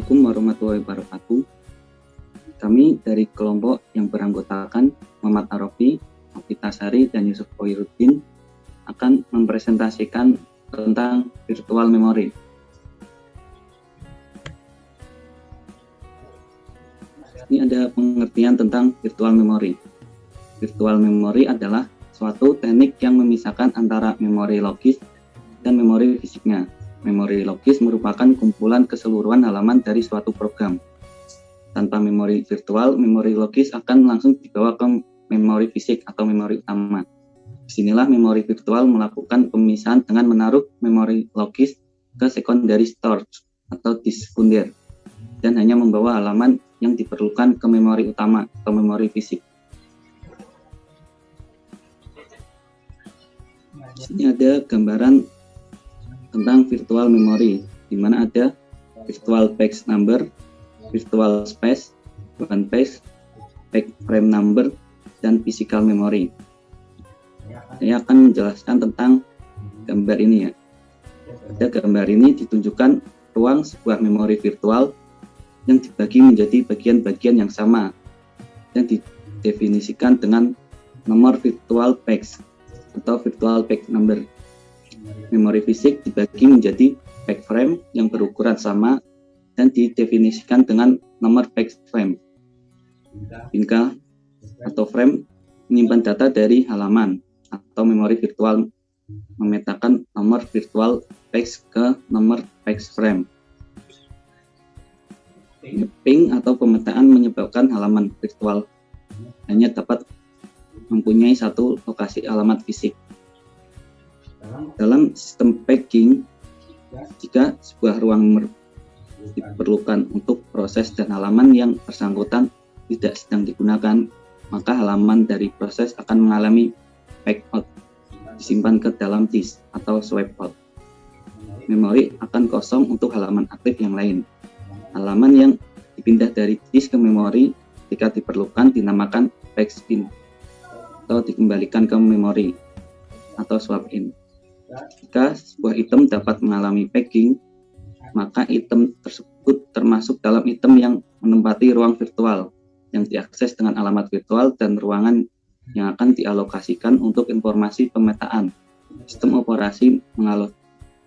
Assalamualaikum warahmatullahi wabarakatuh. Kami dari kelompok yang beranggotakan Muhammad Arofi, Novita Sari, dan Yusuf Koirudin akan mempresentasikan tentang virtual memory. Ini ada pengertian tentang virtual memory. Virtual memory adalah suatu teknik yang memisahkan antara memori logis dan memori fisiknya. Memori logis merupakan kumpulan keseluruhan halaman dari suatu program. Tanpa memori virtual, memori logis akan langsung dibawa ke memori fisik atau memori utama. Disinilah memori virtual melakukan pemisahan dengan menaruh memori logis ke secondary storage atau disk sekunder dan hanya membawa halaman yang diperlukan ke memori utama atau memori fisik. Di sini ada gambaran tentang virtual memory, di mana ada virtual page number, virtual space, one page, page frame number, dan physical memory. Saya akan menjelaskan tentang gambar ini ya. Pada gambar ini ditunjukkan ruang sebuah memori virtual yang dibagi menjadi bagian-bagian yang sama dan didefinisikan dengan nomor virtual page atau virtual page number. Memori fisik dibagi menjadi page frame yang berukuran sama dan didefinisikan dengan nomor page frame. Bingkai atau frame menyimpan data dari halaman atau memori virtual memetakan nomor virtual page ke nomor page frame. Mapping atau pemetaan menyebabkan halaman virtual hanya dapat mempunyai satu lokasi alamat fisik. Dalam sistem paging, jika sebuah ruang diperlukan untuk proses dan halaman yang bersangkutan tidak sedang digunakan, maka halaman dari proses akan mengalami page out, disimpan ke dalam disk atau swipe out. Memori akan kosong untuk halaman aktif yang lain. Halaman yang dipindah dari disk ke memori jika diperlukan dinamakan page in atau dikembalikan ke memori atau swap in. Jika sebuah item dapat mengalami paging, maka item tersebut termasuk dalam item yang menempati ruang virtual yang diakses dengan alamat virtual dan ruangan yang akan dialokasikan untuk informasi pemetaan. Sistem operasi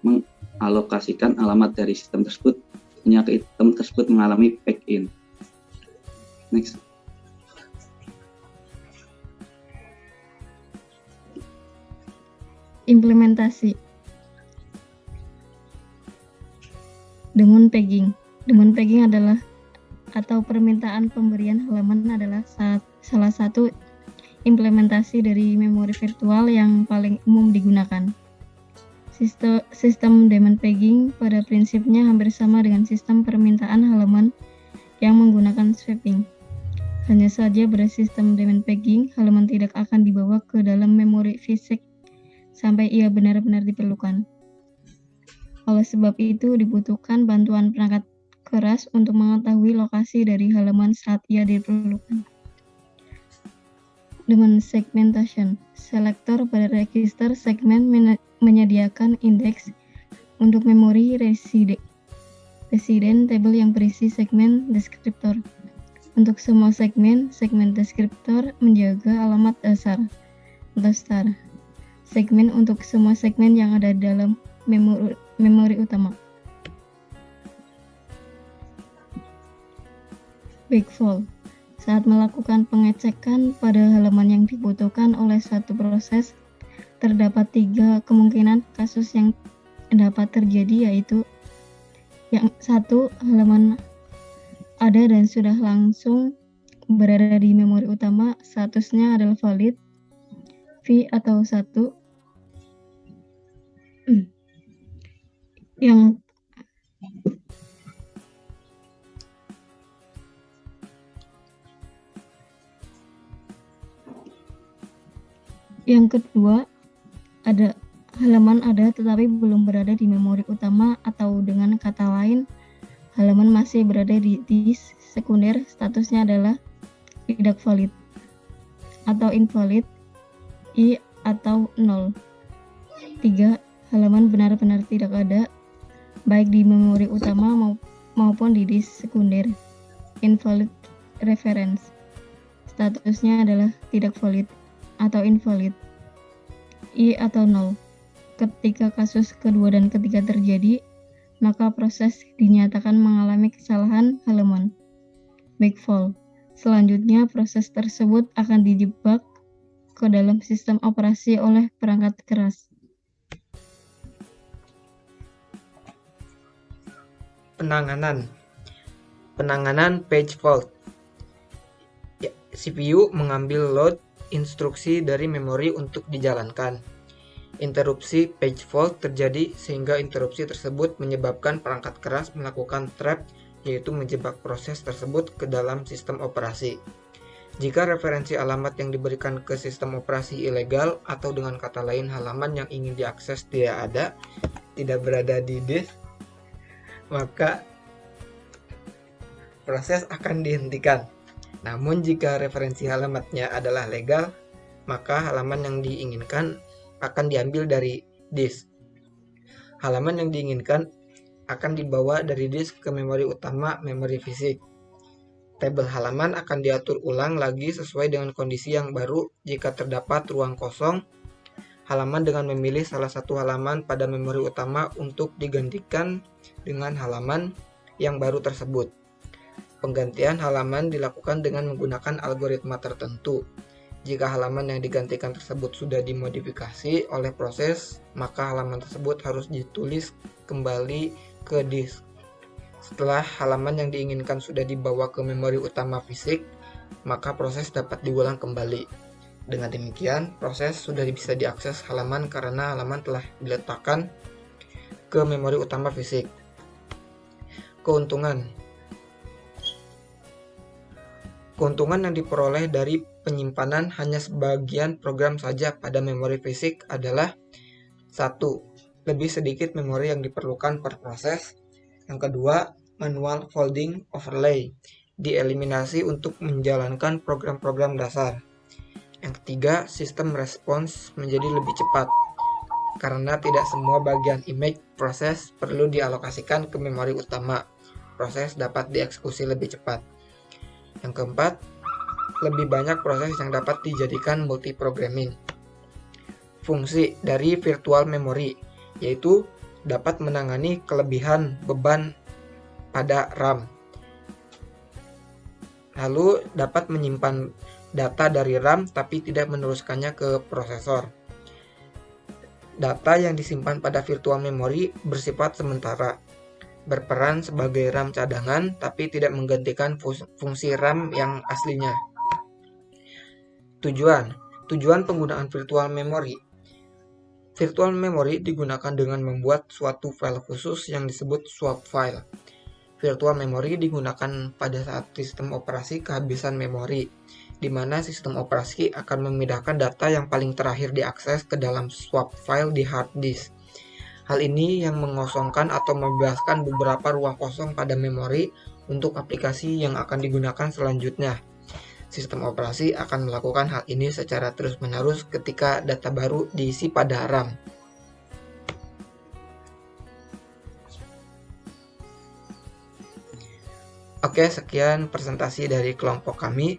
mengalokasikan alamat dari sistem tersebut hanya ke item tersebut mengalami pag-in. Next. Implementasi Daemon paging. Daemon paging adalah atau permintaan pemberian halaman adalah salah satu implementasi dari memori virtual yang paling umum digunakan. Sistem daemon paging pada prinsipnya hampir sama dengan sistem permintaan halaman yang menggunakan swapping. Hanya saja pada sistem daemon paging, halaman tidak akan dibawa ke dalam memori fisik sampai ia benar-benar diperlukan. Oleh sebab itu, dibutuhkan bantuan perangkat keras untuk mengetahui lokasi dari halaman saat ia diperlukan. Dengan segmentation, selektor pada register segmen menyediakan indeks untuk memori resident table yang berisi segmen deskriptor. Untuk semua segmen deskriptor menjaga alamat dasar atau star. Segmen untuk semua segmen yang ada dalam memori utama. Backfall. Saat melakukan pengecekan pada halaman yang dibutuhkan oleh satu proses, terdapat 3 kemungkinan kasus yang dapat terjadi, yaitu yang satu, halaman ada dan sudah langsung berada di memori utama, statusnya adalah valid, V atau 1. Yang kedua, ada halaman ada tetapi belum berada di memori utama, atau dengan kata lain, halaman masih berada di disk sekunder, statusnya adalah tidak valid atau invalid, I atau 0. 3. Halaman benar-benar tidak ada, baik di memori utama maupun di disk sekunder. Invalid reference. Statusnya adalah tidak valid atau invalid. I atau 0. Ketika kasus kedua dan ketiga terjadi, maka proses dinyatakan mengalami kesalahan halaman. Backfall. Selanjutnya, proses tersebut akan dijebak ke dalam sistem operasi oleh perangkat keras. Penanganan page fault. CPU mengambil load instruksi dari memori untuk dijalankan. Interupsi page fault terjadi sehingga interupsi tersebut menyebabkan perangkat keras melakukan trap, yaitu menjebak proses tersebut ke dalam sistem operasi. Jika referensi alamat yang diberikan ke sistem operasi ilegal, atau dengan kata lain halaman yang ingin diakses tidak berada di disk, maka proses akan dihentikan. Namun jika referensi alamatnya adalah legal, maka halaman yang diinginkan akan diambil dari disk. Halaman yang diinginkan akan dibawa dari disk ke memori utama memori fisik. Tabel halaman akan diatur ulang lagi sesuai dengan kondisi yang baru jika terdapat ruang kosong halaman dengan memilih salah satu halaman pada memori utama untuk digantikan dengan halaman yang baru tersebut. Penggantian halaman dilakukan dengan menggunakan algoritma tertentu. Jika halaman yang digantikan tersebut sudah dimodifikasi oleh proses, maka halaman tersebut harus ditulis kembali ke disk. Setelah halaman yang diinginkan sudah dibawa ke memori utama fisik, maka proses dapat diulang kembali. Dengan demikian, proses sudah bisa diakses halaman karena halaman telah diletakkan ke memori utama fisik. Keuntungan yang diperoleh dari penyimpanan hanya sebagian program saja pada memori fisik adalah 1. Lebih sedikit memori yang diperlukan per proses. Yang kedua, manual folding overlay dieliminasi untuk menjalankan program-program dasar. Yang ketiga, sistem respons menjadi lebih cepat karena tidak semua bagian image proses perlu dialokasikan ke memori utama. Proses dapat dieksekusi lebih cepat. Yang keempat, lebih banyak proses yang dapat dijadikan multiprogramming. Fungsi dari virtual memory yaitu dapat menangani kelebihan beban pada RAM. Lalu dapat menyimpan data dari RAM tapi tidak meneruskannya ke prosesor. Data yang disimpan pada virtual memory bersifat sementara, berperan sebagai RAM cadangan tapi tidak menggantikan fungsi RAM yang aslinya. Tujuan penggunaan virtual memory. Virtual memory digunakan dengan membuat suatu file khusus yang disebut swap file. Virtual memory digunakan pada saat sistem operasi kehabisan memori, di mana sistem operasi akan memindahkan data yang paling terakhir diakses ke dalam swap file di hard disk. Hal ini yang mengosongkan atau membebaskan beberapa ruang kosong pada memori untuk aplikasi yang akan digunakan selanjutnya. Sistem operasi akan melakukan hal ini secara terus-menerus ketika data baru diisi pada RAM. Oke, sekian presentasi dari kelompok kami.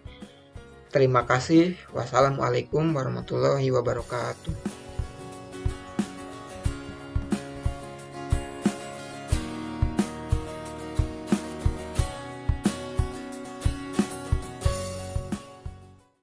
Terima kasih. Wassalamualaikum warahmatullahi wabarakatuh.